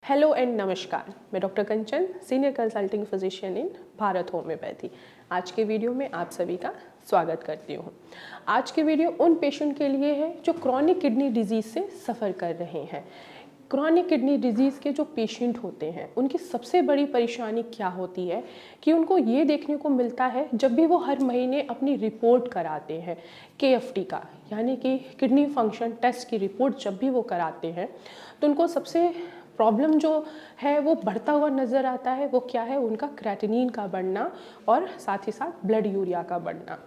Hello and नमस्कार। मैं doctor कंचन, senior consulting physician इन Bharat homeopathy. आज के वीडियो में आप सभी का स्वागत करती हूँ। आज के वीडियो उन पेशेंट के लिए है जो क्रॉनिक किडनी डिजीज़ से सफ़र कर रहे हैं। क्रॉनिक किडनी डिजीज़ के जो पेशेंट होते हैं उनकी सबसे बड़ी परेशानी क्या होती है कि उनको ये देखने को मिलता है जब भी वो हर महीने अपनी रिपोर्ट कराते हैं KFT का, यानी कि किडनी फंक्शन टेस्ट की रिपोर्ट जब भी वो कराते हैं तो उनको सबसे प्रॉब्लम जो है वो बढ़ता हुआ नज़र आता है। वो क्या है? उनका क्रेटिनिन का बढ़ना और साथ ही साथ ब्लड यूरिया का बढ़ना।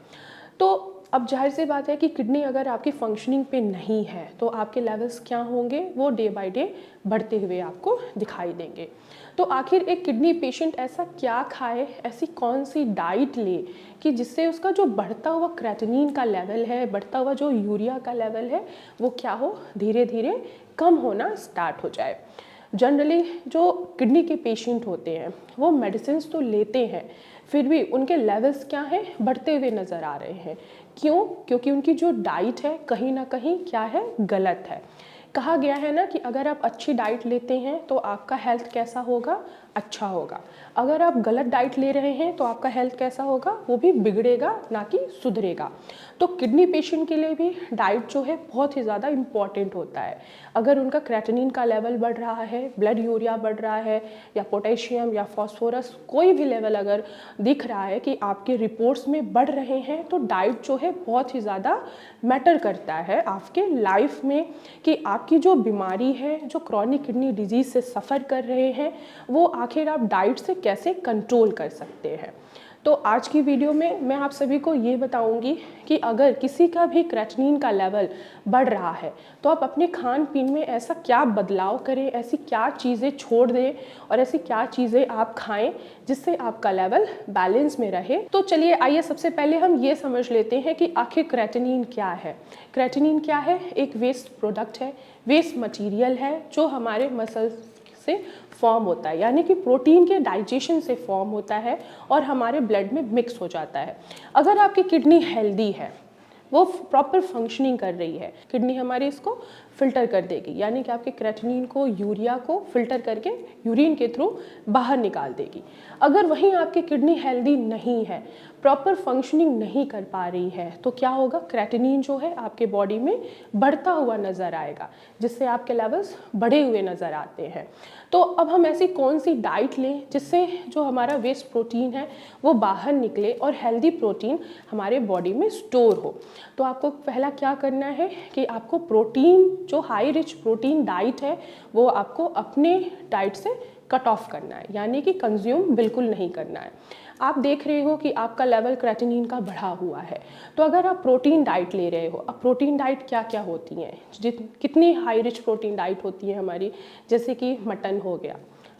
तो अब जाहिर सी बात है कि किडनी अगर आपकी फंक्शनिंग पे नहीं है तो आपके लेवल्स क्या होंगे, वो डे बाय डे बढ़ते हुए आपको दिखाई देंगे। तो आखिर एक किडनी पेशेंट ऐसा क्या खाए, ऐसी कौन सी डाइट ले कि जिससे उसका जो बढ़ता हुआ क्रेटिनिन का लेवल है, बढ़ता हुआ जो यूरिया का लेवल है, वो क्या हो, धीरे धीरे कम होना स्टार्ट हो जाए। जनरली जो किडनी के पेशेंट होते हैं वो मेडिसिन तो लेते हैं, फिर भी उनके लेवल्स क्या हैं, बढ़ते हुए नज़र आ रहे हैं। क्यों? क्योंकि उनकी जो डाइट है कहीं ना कहीं क्या है, गलत है। कहा गया है ना कि अगर आप अच्छी डाइट लेते हैं तो आपका हेल्थ कैसा होगा, अच्छा होगा। अगर आप गलत डाइट ले रहे हैं तो आपका हेल्थ कैसा होगा, वो भी बिगड़ेगा ना कि सुधरेगा। तो किडनी पेशेंट के लिए भी डाइट जो है बहुत ही ज़्यादा इम्पॉर्टेंट होता है। अगर उनका क्रेटिनिन का लेवल बढ़ रहा है, ब्लड यूरिया बढ़ रहा है, या पोटेशियम या फॉस्फोरस कोई भी लेवल अगर दिख रहा है कि आपके रिपोर्ट्स में बढ़ रहे हैं, तो डाइट जो है बहुत ही ज़्यादा मैटर करता है आपके लाइफ में कि आपकी जो बीमारी है, जो क्रॉनिक किडनी डिजीज़ से सफ़र कर रहे हैं, वो आखिर आप डाइट से कैसे कंट्रोल कर सकते हैं। तो आज की वीडियो में मैं आप सभी को ये बताऊंगी कि अगर किसी का भी क्रेटिनिन का लेवल बढ़ रहा है तो आप अपने खान पीन में ऐसा क्या बदलाव करें, ऐसी क्या चीज़ें छोड़ दें और ऐसी क्या चीज़ें आप खाएं जिससे आपका लेवल बैलेंस में रहे। तो चलिए आइए सबसे पहले हम ये समझ लेते हैं कि आखिर क्रेटिनिन क्या है। क्रेटिनिन क्या है? एक वेस्ट प्रोडक्ट है, वेस्ट मटीरियल है जो हमारे मसल्स से फॉर्म होता है, यानी कि प्रोटीन के डाइजेशन से फॉर्म होता है और हमारे ब्लड में मिक्स हो जाता है। अगर आपकी किडनी हेल्दी है, वो प्रॉपर फंक्शनिंग कर रही है, किडनी हमारी इसको फिल्टर कर देगी, यानी कि आपके क्रेटिनिन को, यूरिया को फिल्टर करके यूरिन के थ्रू बाहर निकाल देगी। अगर वहीं आपकी किडनी हेल्दी नहीं है, प्रॉपर फंक्शनिंग नहीं कर पा रही है, तो क्या होगा, क्रेटिनिन जो है आपके बॉडी में बढ़ता हुआ नज़र आएगा, जिससे आपके लेवल्स बढ़े हुए नज़र आते हैं। तो अब हम ऐसी कौन सी डाइट लें जिससे जो हमारा वेस्ट प्रोटीन है वो बाहर निकले और हेल्दी प्रोटीन हमारे बॉडी में स्टोर हो। तो आपको पहला क्या करना है कि आपको प्रोटीन, जो हाई रिच प्रोटीन डाइट है, वो आपको अपने डाइट से कट ऑफ करना है, यानी कि कंज्यूम बिल्कुल नहीं करना है। आप देख रहे हो कि आपका लेवल क्रेटिनिन का बढ़ा हुआ है, तो अगर आप प्रोटीन डाइट ले रहे हो, अब प्रोटीन डाइट क्या क्या होती हैं, कितनी हाई रिच प्रोटीन डाइट होती है हमारी, जैसे कि मटन हो गया,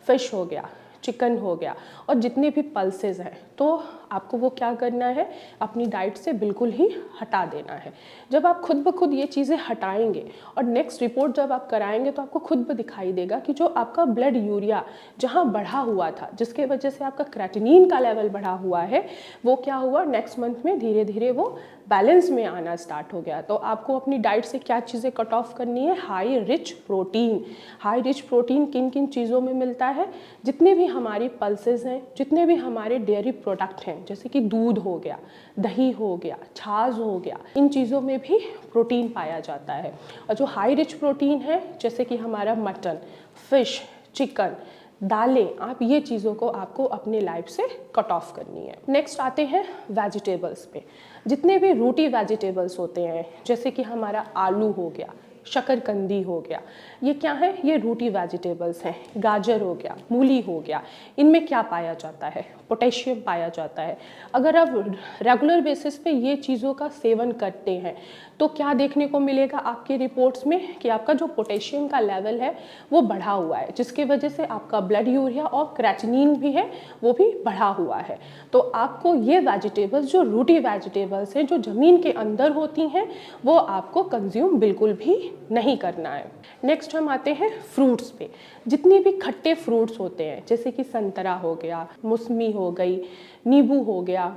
फिश हो गया, चिकन हो गया, और जितने भी पल्सेस हैं, तो आपको वो क्या करना है, अपनी डाइट से बिल्कुल ही हटा देना है। जब आप खुद ब खुद ये चीज़ें हटाएंगे और नेक्स्ट रिपोर्ट जब आप कराएंगे तो आपको खुद ब दिखाई देगा कि जो आपका ब्लड यूरिया जहाँ बढ़ा हुआ था, जिसके वजह से आपका क्रेटिनिन का लेवल बढ़ा हुआ है, वो क्या हुआ, नेक्स्ट मंथ में धीरे धीरे वो बैलेंस में आना स्टार्ट हो गया। तो आपको अपनी डाइट से क्या चीज़ें कट ऑफ करनी है, high rich protein. High rich protein किन किन चीज़ों में मिलता है, जितने भी हमारी पल्सेस हैं, जितने भी हमारे डेयरी प्रोडक्ट हैं, जैसे कि दूध हो गया, दही हो गया, छाछ हो गया, इन चीज़ों में भी प्रोटीन पाया जाता है। और जो हाई रिच प्रोटीन है, जैसे कि हमारा मटन, फिश, चिकन, दालें, आप ये चीज़ों को आपको अपने लाइफ से कट ऑफ करनी है। नेक्स्ट आते हैं वेजिटेबल्स पे। जितने भी रूटी वेजिटेबल्स होते हैं, जैसे कि हमारा आलू हो गया, शकरकंदी हो गया, ये क्या है, ये रूटी वेजिटेबल्स हैं। गाजर हो गया, मूली हो गया, इनमें क्या पाया जाता है, पोटेशियम पाया जाता है। अगर आप रेगुलर बेसिस पे ये चीज़ों का सेवन करते हैं तो क्या देखने को मिलेगा आपकी रिपोर्ट्स में कि आपका जो पोटेशियम का लेवल है वो बढ़ा हुआ है, जिसकी वजह से आपका ब्लड यूरिया और क्रेटिनिन भी है वो भी बढ़ा हुआ है। तो आपको ये वेजिटेबल्स, जो रूटी वेजिटेबल्स हैं, जो ज़मीन के अंदर होती हैं, वो आपको कंज्यूम बिल्कुल भी नहीं करना है। नेक्स्ट हम आते हैं फ्रूट्स पे। जितने भी खट्टे फ्रूट्स होते हैं, जैसे कि संतरा हो गया, मौसमी हो गई, नींबू हो गया,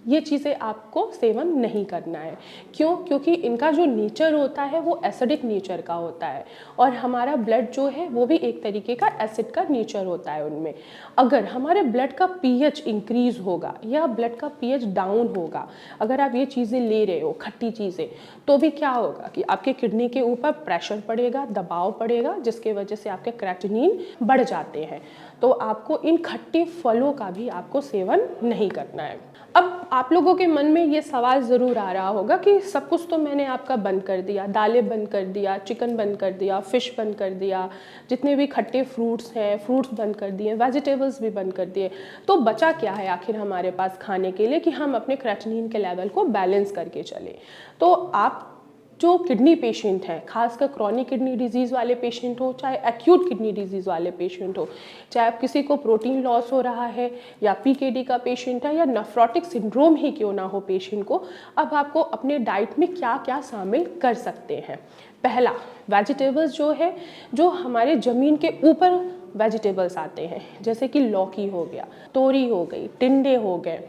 ये चीज़ें आपको सेवन नहीं करना है। क्यों? क्योंकि इनका जो नेचर होता है वो एसिडिक नेचर का होता है और हमारा ब्लड जो है वो भी एक तरीके का एसिड का नेचर होता है उनमें। अगर हमारे ब्लड का पीएच इंक्रीज होगा या ब्लड का पीएच डाउन होगा, अगर आप ये चीज़ें ले रहे हो, खट्टी चीज़ें, तो भी क्या होगा कि आपके किडनी के ऊपर प्रेशर पड़ेगा, दबाव पड़ेगा, जिसके वजह से आपके क्रेटिनिन बढ़ जाते हैं। तो आपको इन खट्टे फलों का भी आपको सेवन नहीं करना है। अब आप लोगों के मन में ये सवाल ज़रूर आ रहा होगा कि सब कुछ तो मैंने आपका बंद कर दिया, दालें बंद कर दिया, चिकन बंद कर दिया, फ़िश बंद कर दिया, जितने भी खट्टे फ्रूट्स हैं फ्रूट्स बंद कर दिए, वेजिटेबल्स भी बंद कर दिए, तो बचा क्या है आखिर हमारे पास खाने के लिए कि हम अपने क्रेटिनिन के लेवल को बैलेंस करके चलें। तो आप जो किडनी पेशेंट हैं, खासकर क्रॉनिक किडनी डिजीज़ वाले पेशेंट हो, चाहे एक्यूट किडनी डिजीज़ वाले पेशेंट हो, चाहे आप किसी को प्रोटीन लॉस हो रहा है या पीकेडी का पेशेंट है या नेफ्रोटिक सिंड्रोम ही क्यों ना हो पेशेंट को, अब आपको अपने डाइट में क्या क्या शामिल कर सकते हैं। पहला, वेजिटेबल्स जो है, जो हमारे ज़मीन के ऊपर वेजिटेबल्स आते हैं, जैसे कि लौकी हो गया, तोरी हो गई, टिंडे हो गए,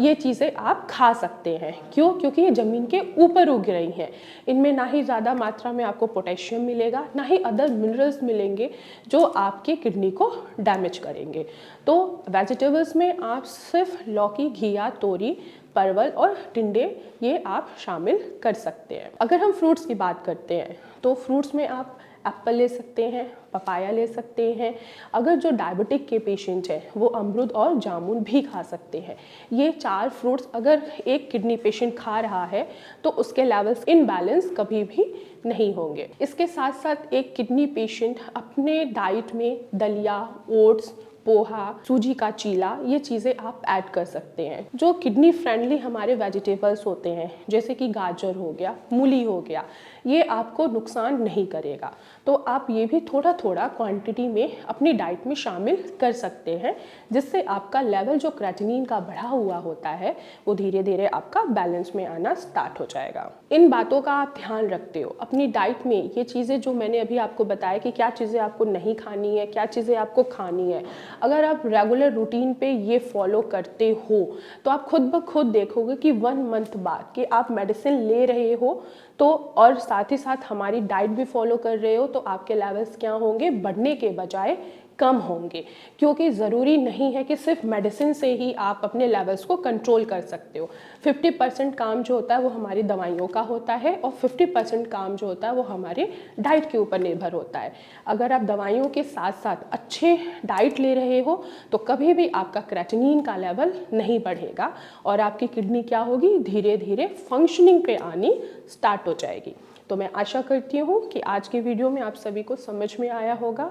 ये चीज़ें आप खा सकते हैं। क्यों? क्योंकि ये ज़मीन के ऊपर उग रही हैं। इनमें ना ही ज़्यादा मात्रा में आपको पोटेशियम मिलेगा, ना ही अदर मिनरल्स मिलेंगे जो आपके किडनी को डैमेज करेंगे। तो वेजिटेबल्स में आप सिर्फ लौकी, घिया, तोरी, परवल और टिंडे ये आप शामिल कर सकते हैं। अगर हम फ्रूट्स की बात करते हैं तो फ्रूट्स में आप एप्पल ले सकते हैं, पपाया ले सकते हैं। अगर जो डायबिटिक के पेशेंट हैं वो अमरूद और जामुन भी खा सकते हैं। ये 4 फ्रूट्स अगर एक किडनी पेशेंट खा रहा है तो उसके लेवल्स इनबैलेंस कभी भी नहीं होंगे। इसके साथ साथ एक किडनी पेशेंट अपने डाइट में दलिया, ओट्स, पोहा, सूजी का चीला, ये चीज़ें आप ऐड कर सकते हैं। जो किडनी फ्रेंडली हमारे वेजिटेबल्स होते हैं, जैसे कि गाजर हो गया, मूली हो गया, ये आपको नुकसान नहीं करेगा। तो आप ये भी थोड़ा थोड़ा क्वांटिटी में अपनी डाइट में शामिल कर सकते हैं, जिससे आपका लेवल जो क्रेटिनिन का बढ़ा हुआ होता है वो धीरे धीरे आपका बैलेंस में आना स्टार्ट हो जाएगा। इन बातों का आप ध्यान रखते हो अपनी डाइट में। ये चीज़ें जो मैंने अभी आपको बताया कि क्या चीज़ें आपको नहीं खानी है, क्या चीज़ें आपको खानी है, अगर आप रेगुलर रूटीन पे ये फॉलो करते हो तो आप खुद ब खुद देखोगे कि 1 मंथ बाद कि आप मेडिसिन ले रहे हो तो और साथ ही साथ हमारी डाइट भी फॉलो कर रहे हो तो आपके लेवल्स क्या होंगे, बढ़ने के बजाय कम होंगे। क्योंकि ज़रूरी नहीं है कि सिर्फ मेडिसिन से ही आप अपने लेवल्स को कंट्रोल कर सकते हो। 50% काम जो होता है वो हमारी दवाइयों का होता है और 50% काम जो होता है वो हमारे डाइट के ऊपर निर्भर होता है। अगर आप दवाइयों के साथ साथ अच्छे डाइट ले रहे हो तो कभी भी आपका क्रेटिनिन का लेवल नहीं बढ़ेगा और आपकी किडनी क्या होगी, धीरे धीरे फंक्शनिंग पे आनी स्टार्ट हो जाएगी। तो मैं आशा करती हूँ कि आज की वीडियो में आप सभी को समझ में आया होगा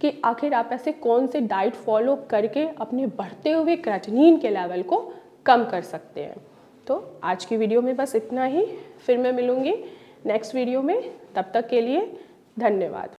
कि आखिर आप ऐसे कौन से डाइट फॉलो करके अपने बढ़ते हुए क्रेटिनिन के लेवल को कम कर सकते हैं। तो आज की वीडियो में बस इतना ही, फिर मैं मिलूँगी नेक्स्ट वीडियो में। तब तक के लिए धन्यवाद।